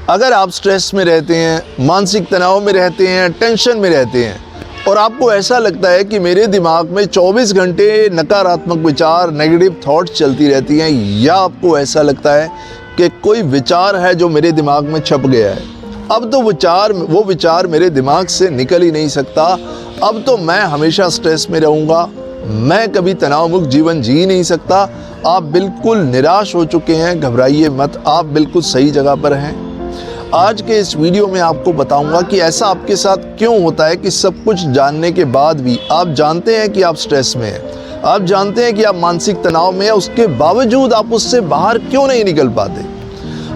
अगर आप स्ट्रेस में रहते हैं, मानसिक तनाव में रहते हैं, टेंशन में रहते हैं और आपको ऐसा लगता है कि मेरे दिमाग में 24 घंटे नकारात्मक विचार, नेगेटिव थॉट्स चलती रहती हैं, या आपको ऐसा लगता है कि कोई विचार है जो मेरे दिमाग में छप गया है, अब तो वो विचार मेरे दिमाग से निकल ही नहीं सकता, अब तो मैं हमेशा स्ट्रेस में रहूँगा, मैं कभी तनाव मुक्त जीवन जी नहीं सकता, आप बिल्कुल निराश हो चुके हैं, घबराइए मत, आप बिल्कुल सही जगह पर हैं। आज के इस वीडियो में आपको बताऊंगा कि ऐसा आपके साथ क्यों होता है कि सब कुछ जानने के बाद भी आप जानते हैं कि आप स्ट्रेस में हैं, आप जानते हैं कि आप मानसिक तनाव में हैं, उसके बावजूद आप उससे बाहर क्यों नहीं निकल पाते।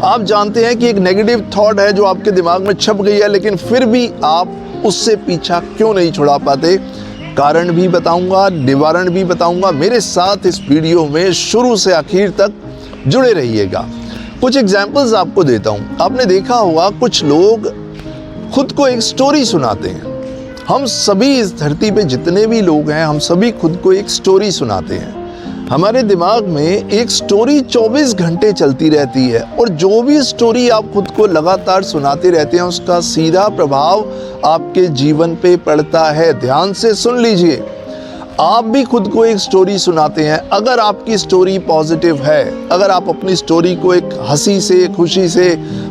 आप जानते हैं कि एक नेगेटिव थॉट है जो आपके दिमाग में छप गई है, लेकिन फिर भी आप उससे पीछा क्यों नहीं छुड़ा पाते। कारण भी बताऊंगा, निवारण भी बताऊंगा। मेरे साथ इस वीडियो में शुरू से आखिर तक जुड़े रहिएगा। कुछ एग्जाम्पल्स आपको देता हूं। आपने देखा होगा कुछ लोग खुद को एक स्टोरी सुनाते हैं। हम सभी इस धरती पे जितने भी लोग हैं, हम सभी खुद को एक स्टोरी सुनाते हैं। हमारे दिमाग में एक स्टोरी 24 घंटे चलती रहती है और जो भी स्टोरी आप खुद को लगातार सुनाते रहते हैं उसका सीधा प्रभाव आपके जीवन पे पड़ता है। ध्यान से सुन लीजिए, आप भी खुद को एक स्टोरी सुनाते हैं। अगर आपकी स्टोरी पॉजिटिव है, अगर आप अपनी स्टोरी को एक हंसी से, खुशी से,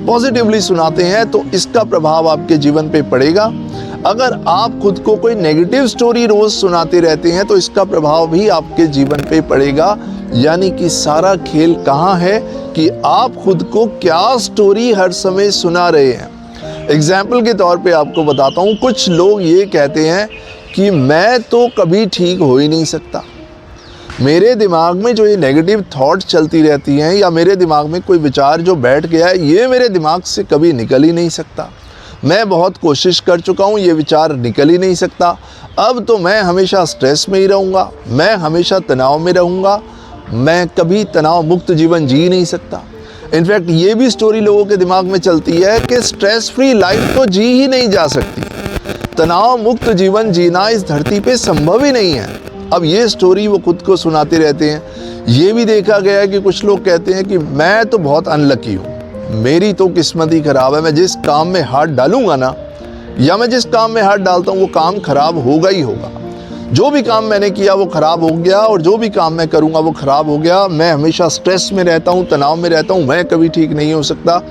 पॉजिटिवली सुनाते हैं तो इसका प्रभाव आपके जीवन पे पड़ेगा। अगर आप खुद को कोई नेगेटिव स्टोरी रोज सुनाते रहते हैं तो इसका प्रभाव भी आपके जीवन पे पड़ेगा। यानी कि सारा खेल कहाँ है कि आप खुद को क्या स्टोरी हर समय सुना रहे हैं। एग्जाम्पल के तौर पे आपको बताता हूँ, कुछ लोग ये कहते हैं कि मैं तो कभी ठीक हो ही नहीं सकता, मेरे दिमाग में जो ये नेगेटिव थॉट चलती रहती हैं या मेरे दिमाग में कोई विचार जो बैठ गया है ये मेरे दिमाग से कभी निकल ही नहीं सकता, मैं बहुत कोशिश कर चुका हूँ, ये विचार निकल ही नहीं सकता, अब तो मैं हमेशा स्ट्रेस में ही रहूँगा, मैं हमेशा तनाव में रहूँगा, मैं कभी तनाव मुक्त जीवन जी नहीं सकता। इनफैक्ट ये भी स्टोरी लोगों के दिमाग में चलती है कि स्ट्रेस फ्री लाइफ तो जी ही नहीं जा सकती, तनाव मुक्त जीवन जीना इस धरती पे संभव ही नहीं है। अब ये स्टोरी वो खुद को सुनाते रहते हैं। ये भी देखा गया है कि कुछ लोग कहते हैं कि मैं तो बहुत अनलकी हूँ, मेरी तो किस्मत ही खराब है, मैं जिस काम में हाथ डालूंगा ना, या मैं जिस काम में हाथ डालता हूँ वो काम खराब होगा ही होगा, जो भी काम मैंने किया वो खराब हो गया और जो भी काम मैं करूँगा वो खराब हो गया, मैं हमेशा स्ट्रेस में रहता हूँ, तनाव में रहता हूँ, मैं कभी ठीक नहीं हो सकता।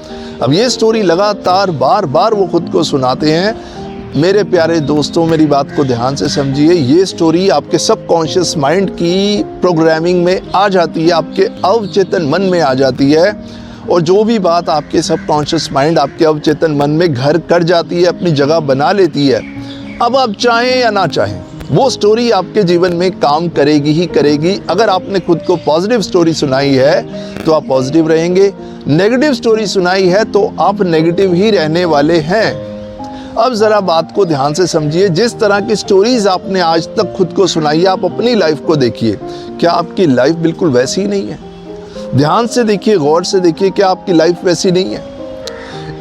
अब ये स्टोरी लगातार बार बार वो खुद को सुनाते हैं। मेरे प्यारे दोस्तों, मेरी बात को ध्यान से समझिए, ये स्टोरी आपके सबकॉन्शियस माइंड की प्रोग्रामिंग में आ जाती है, आपके अवचेतन मन में आ जाती है और जो भी बात आपके सबकॉन्शियस माइंड आपके अवचेतन मन में घर कर जाती है, अपनी जगह बना लेती है। अब आप चाहें या ना चाहें वो स्टोरी आपके जीवन में काम करेगी ही करेगी। अगर आपने खुद को पॉजिटिव स्टोरी सुनाई है तो आप पॉजिटिव रहेंगे, नेगेटिव स्टोरी सुनाई है तो आप नेगेटिव ही रहने वाले हैं। अब ज़रा बात को ध्यान से समझिए, जिस तरह की स्टोरीज आपने आज तक खुद को सुनाई है, आप अपनी लाइफ को देखिए, क्या आपकी लाइफ बिल्कुल वैसी ही नहीं है? ध्यान से देखिए, गौर से देखिए, क्या आपकी लाइफ वैसी नहीं है?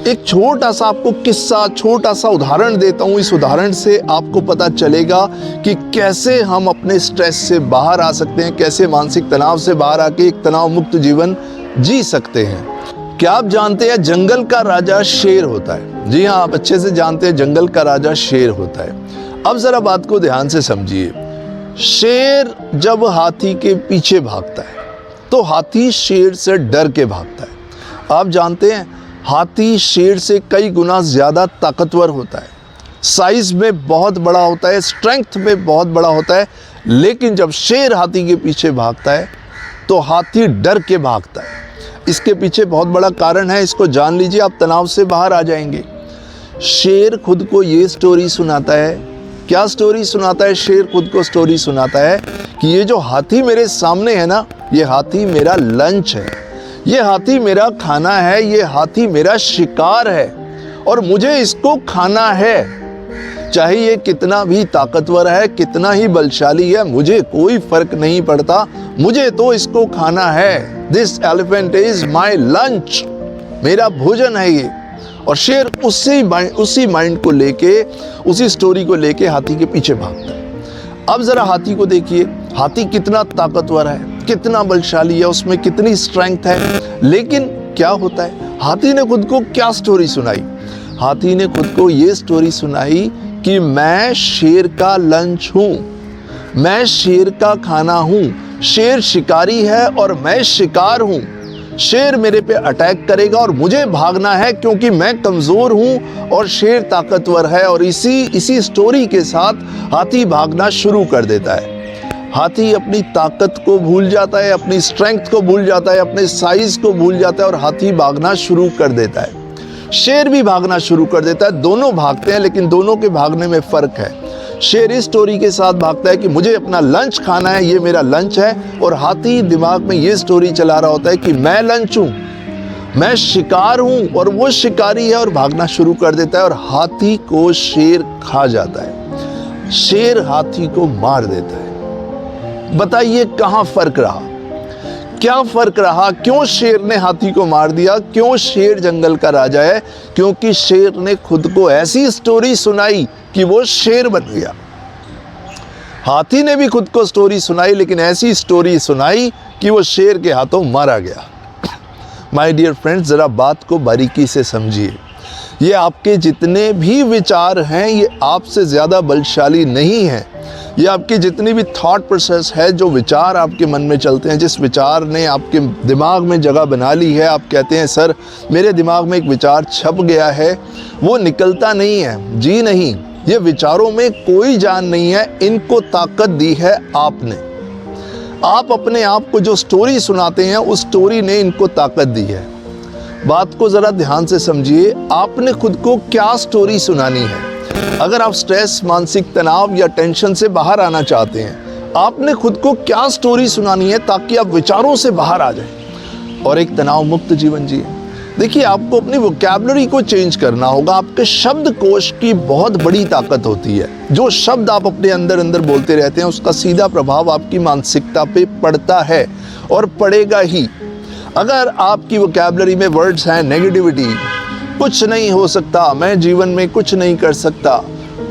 एक छोटा सा आपको किस्सा, छोटा सा उदाहरण देता हूँ। इस उदाहरण से आपको पता चलेगा कि कैसे हम अपने स्ट्रेस से बाहर आ सकते हैं, कैसे मानसिक तनाव से बाहर आके एक तनाव मुक्त जीवन जी सकते हैं। क्या आप जानते हैं जंगल का राजा शेर होता है? जी हाँ, आप अच्छे से जानते हैं जंगल का राजा शेर होता है। अब जरा बात को ध्यान से समझिए, शेर जब हाथी के पीछे भागता है तो हाथी शेर से डर के भागता है। आप जानते हैं हाथी शेर से कई गुना ज़्यादा ताकतवर होता है, साइज में बहुत बड़ा होता है, स्ट्रेंथ में बहुत बड़ा होता है, लेकिन जब शेर हाथी के पीछे भागता है तो हाथी डर के भागता है। इसके पीछे बहुत बड़ा कारण है, इसको जान लीजिए, आप तनाव से बाहर आ जाएंगे। शेर खुद को ये स्टोरी सुनाता है, क्या स्टोरी सुनाता है? शेर खुद को स्टोरी सुनाता है कि ये जो हाथी मेरे सामने है ना, ये हाथी मेरा लंच है, ये हाथी मेरा खाना है, ये हाथी मेरा शिकार है और मुझे इसको खाना है। चाहे ये कितना भी ताकतवर है, कितना ही बलशाली है, मुझे कोई फर्क नहीं पड़ता, मुझे तो इसको खाना है। This elephant is my lunch, मेरा भोजन है ये। और शेर उसी माइंड को लेके, उसी स्टोरी को लेके हाथी के पीछे भागता है। अब जरा हाथी को देखिए, हाथी कितना ताकतवर है, कितना बलशाली है, उसमें कितनी स्ट्रेंथ है, लेकिन क्या होता है हाथी ने खुद को क्या स्टोरी सुनाई? हाथी ने खुद को ये स्टोरी सुनाई कि मैं शेर का लंच हूँ, मैं शेर का खाना हूँ। शेर शिकारी है और मैं शिकार हूँ। शेर मेरे पे अटैक करेगा और मुझे भागना है क्योंकि मैं कमज़ोर हूँ और शेर ताकतवर है। और इसी स्टोरी के साथ हाथी भागना शुरू कर देता है। हाथी अपनी ताकत को भूल जाता है, अपनी स्ट्रेंथ को भूल जाता है, अपने साइज को भूल जाता है और हाथी भागना शुरू कर देता है। शेर भी भागना शुरू कर देता है। दोनों भागते हैं लेकिन दोनों के भागने में फ़र्क है। शेर इस स्टोरी के साथ भागता है कि मुझे अपना लंच खाना है, ये मेरा लंच है, और हाथी दिमाग में ये स्टोरी चला रहा होता है कि मैं लंच हूँ, मैं शिकार हूँ और वो शिकारी है, और भागना शुरू कर देता है और हाथी को शेर खा जाता है। शेर हाथी को मार देता है। बताइए कहाँ फ़र्क रहा? क्या फ़र्क रहा? क्यों शेर ने हाथी को मार दिया? क्यों शेर जंगल का राजा है? क्योंकि शेर ने खुद को ऐसी स्टोरी सुनाई कि वो शेर बन गया। हाथी ने भी खुद को स्टोरी सुनाई, लेकिन ऐसी स्टोरी सुनाई कि वो शेर के हाथों मारा गया। माय डियर फ्रेंड्स, ज़रा बात को बारीकी से समझिए। ये आपके जितने भी विचार हैं ये आपसे ज़्यादा बलशाली नहीं हैं। ये आपकी जितनी भी थॉट प्रोसेस है, जो विचार आपके मन में चलते हैं, जिस विचार ने आपके दिमाग में जगह बना ली है, आप कहते हैं सर मेरे दिमाग में एक विचार छप गया है, वो निकलता नहीं है। जी नहीं, ये विचारों में कोई जान नहीं है, इनको ताकत दी है आपने। आप अपने आप को जो स्टोरी सुनाते हैं उस स्टोरी ने इनको ताकत दी है। बात को ज़रा ध्यान से समझिए, आपने खुद को क्या स्टोरी सुनानी है। अगर आप स्ट्रेस, मानसिक तनाव या टेंशन से बाहर आना चाहते हैं, आपने खुद को क्या स्टोरी सुनानी है ताकि आप विचारों से बाहर आ जाएं और एक तनाव मुक्त जीवन जिए। देखिए, आपको अपनी वोकैबुलरी को चेंज करना होगा। आपके शब्दकोश की बहुत बड़ी ताकत होती है। जो शब्द आप अपने अंदर अंदर बोलते रहते हैं उसका सीधा प्रभाव आपकी मानसिकता पे पड़ता है और पड़ेगा ही। अगर आपकी वोकैबुलरी में वर्ड्स हैं नेगेटिविटी, कुछ नहीं हो सकता, मैं जीवन में कुछ नहीं कर सकता,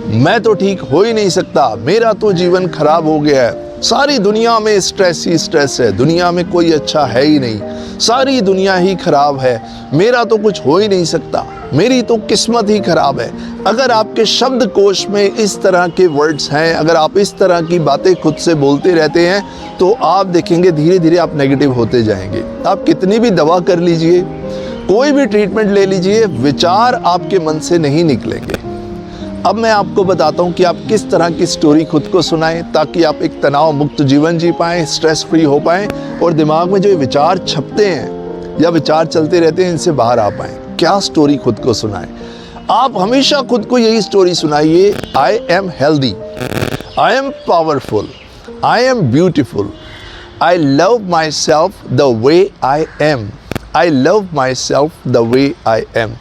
मैं तो ठीक हो ही नहीं सकता, मेरा तो जीवन खराब हो गया है, सारी दुनिया में स्ट्रेस ही स्ट्रेस है, दुनिया में कोई अच्छा है ही नहीं, सारी दुनिया ही खराब है, मेरा तो कुछ हो ही नहीं सकता, मेरी तो किस्मत ही खराब है। अगर आपके शब्दकोश में इस तरह के वर्ड्स हैं, अगर आप इस तरह की बातें खुद से बोलते रहते हैं, तो आप देखेंगे धीरे धीरे आप नेगेटिव होते जाएंगे। आप कितनी भी दवा कर लीजिए, कोई भी ट्रीटमेंट ले लीजिए, विचार आपके मन से नहीं निकलेंगे। अब मैं आपको बताता हूँ कि आप किस तरह की स्टोरी खुद को सुनाएं ताकि आप एक तनाव मुक्त जीवन जी पाएं, स्ट्रेस फ्री हो पाएं और दिमाग में जो विचार छपते हैं या विचार चलते रहते हैं इनसे बाहर आ पाएं। क्या स्टोरी खुद को सुनाएं? आप हमेशा खुद को यही स्टोरी सुनाइए, I am healthy, I am powerful, I am beautiful, I love my self the way I am, I love myself the way I am.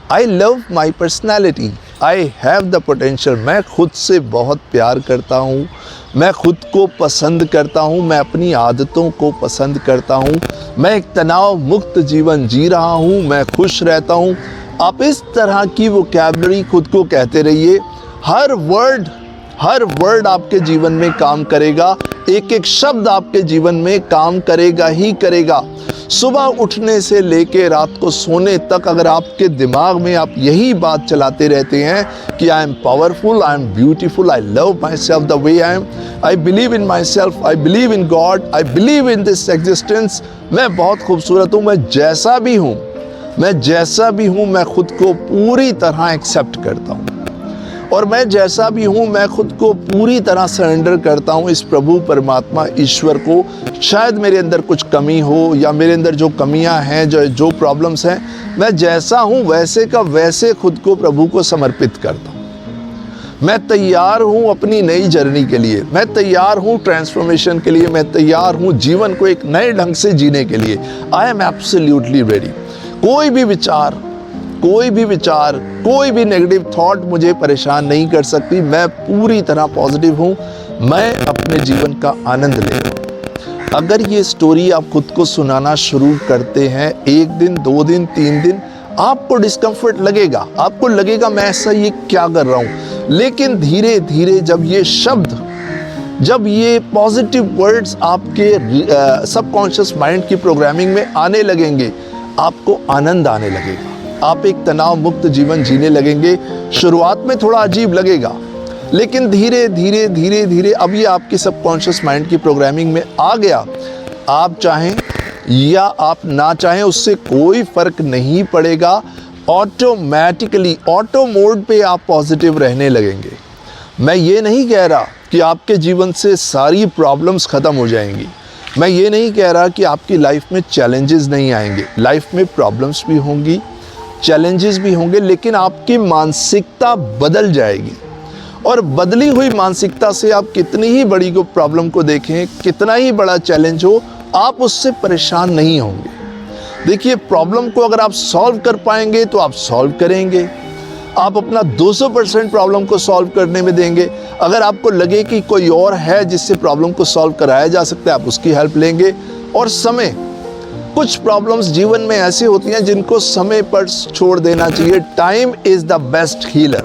I love my personality. I have the potential. मैं खुद से बहुत प्यार करता हूँ, मैं खुद को पसंद करता हूँ, मैं अपनी आदतों को पसंद करता हूँ, मैं एक तनाव मुक्त जीवन जी रहा हूँ, मैं खुश रहता हूँ। आप इस तरह की वोकैबुलरी खुद को कहते रहिए। हर वर्ड आपके जीवन में काम करेगा, एक एक शब्द आपके जीवन में काम करेगा ही करेगा। सुबह उठने से लेके रात को सोने तक अगर आपके दिमाग में आप यही बात चलाते रहते हैं कि I am powerful, I am beautiful, I love my self the way I am, I believe in my self, I believe in God, I believe in this existence, मैं बहुत खूबसूरत हूँ, मैं जैसा भी हूँ मैं खुद को पूरी तरह एक्सेप्ट करता हूँ और मैं जैसा भी हूँ मैं खुद को पूरी तरह सरेंडर करता हूँ इस प्रभु परमात्मा ईश्वर को। शायद मेरे अंदर कुछ कमी हो या मेरे अंदर जो कमियाँ हैं, जो प्रॉब्लम्स हैं, मैं जैसा हूँ वैसे का वैसे खुद को प्रभु को समर्पित करता हूँ। मैं तैयार हूँ अपनी नई जर्नी के लिए, मैं तैयार हूँ ट्रांसफॉर्मेशन के लिए, मैं तैयार हूँ जीवन को एक नए ढंग से जीने के लिए। I am absolutely ready. कोई भी नेगेटिव थॉट मुझे परेशान नहीं कर सकती। मैं पूरी तरह पॉजिटिव हूँ, मैं अपने जीवन का आनंद ले रहा हूँ। अगर ये स्टोरी आप खुद को सुनाना शुरू करते हैं, 1 दिन, 2 दिन, 3 दिन, आपको डिस्कम्फर्ट लगेगा, आपको लगेगा मैं ऐसा ये क्या कर रहा हूँ। लेकिन धीरे धीरे जब ये पॉजिटिव वर्ड्स आपके सबकॉन्शियस माइंड की प्रोग्रामिंग में आने लगेंगे, आपको आनंद आने लगेगा, आप एक तनाव मुक्त जीवन जीने लगेंगे। शुरुआत में थोड़ा अजीब लगेगा, लेकिन धीरे धीरे धीरे धीरे अब ये आपके सबकॉन्शियस माइंड की प्रोग्रामिंग में आ गया। आप चाहें या आप ना चाहें उससे कोई फ़र्क नहीं पड़ेगा, ऑटोमेटिकली ऑटो मोड पे आप पॉजिटिव रहने लगेंगे। मैं ये नहीं कह रहा कि आपके जीवन से सारी प्रॉब्लम्स ख़त्म हो जाएंगी, मैं ये नहीं कह रहा कि आपकी लाइफ में चैलेंजेस नहीं आएंगे। लाइफ में प्रॉब्लम्स भी होंगी, चैलेंजेस भी होंगे, लेकिन आपकी मानसिकता बदल जाएगी। और बदली हुई मानसिकता से आप कितनी ही बड़ी को प्रॉब्लम को देखें, कितना ही बड़ा चैलेंज हो, आप उससे परेशान नहीं होंगे। देखिए, प्रॉब्लम को अगर आप सॉल्व कर पाएंगे तो आप सॉल्व करेंगे, आप अपना 200% प्रॉब्लम को सॉल्व करने में देंगे। अगर आपको लगे कि कोई और है जिससे प्रॉब्लम को सॉल्व कराया जा सकता है, आप उसकी हेल्प लेंगे। और समय, कुछ प्रॉब्लम्स जीवन में ऐसी होती हैं जिनको समय पर छोड़ देना चाहिए। Time is the best healer.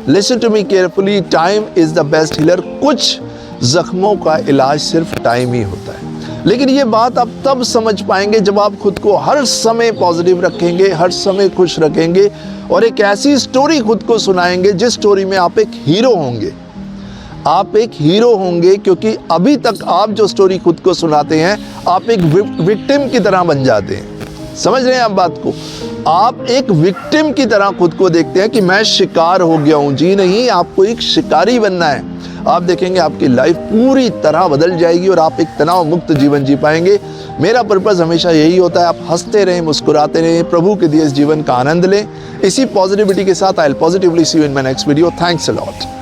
Listen to me carefully, time is the best healer. कुछ जख्मों का इलाज सिर्फ टाइम ही होता है। लेकिन ये बात आप तब समझ पाएंगे जब आप खुद को हर समय पॉजिटिव रखेंगे, हर समय खुश रखेंगे और एक ऐसी स्टोरी खुद को सुनाएंगे जिस स्टोरी में आप एक हीरो होंगे। आप एक हीरो होंगे क्योंकि अभी तक आप जो स्टोरी खुद को सुनाते हैं, आप एक विक्टिम की तरह बन जाते हैं। समझ रहे हैं आप बात को? आप एक विक्टिम की तरह खुद को देखते हैं कि मैं शिकार हो गया हूं। जी नहीं, आपको एक शिकारी बनना है। आप देखेंगे आपकी लाइफ पूरी तरह बदल जाएगी और आप एक तनाव मुक्त जीवन जी पाएंगे। मेरा पर्पज़ हमेशा यही होता है, आप हंसते रहें, मुस्कुराते रहें, प्रभु के दिए इस जीवन का आनंद लें। इसी पॉजिटिविटी के साथ I will positively see you in my next video. Thanks a lot.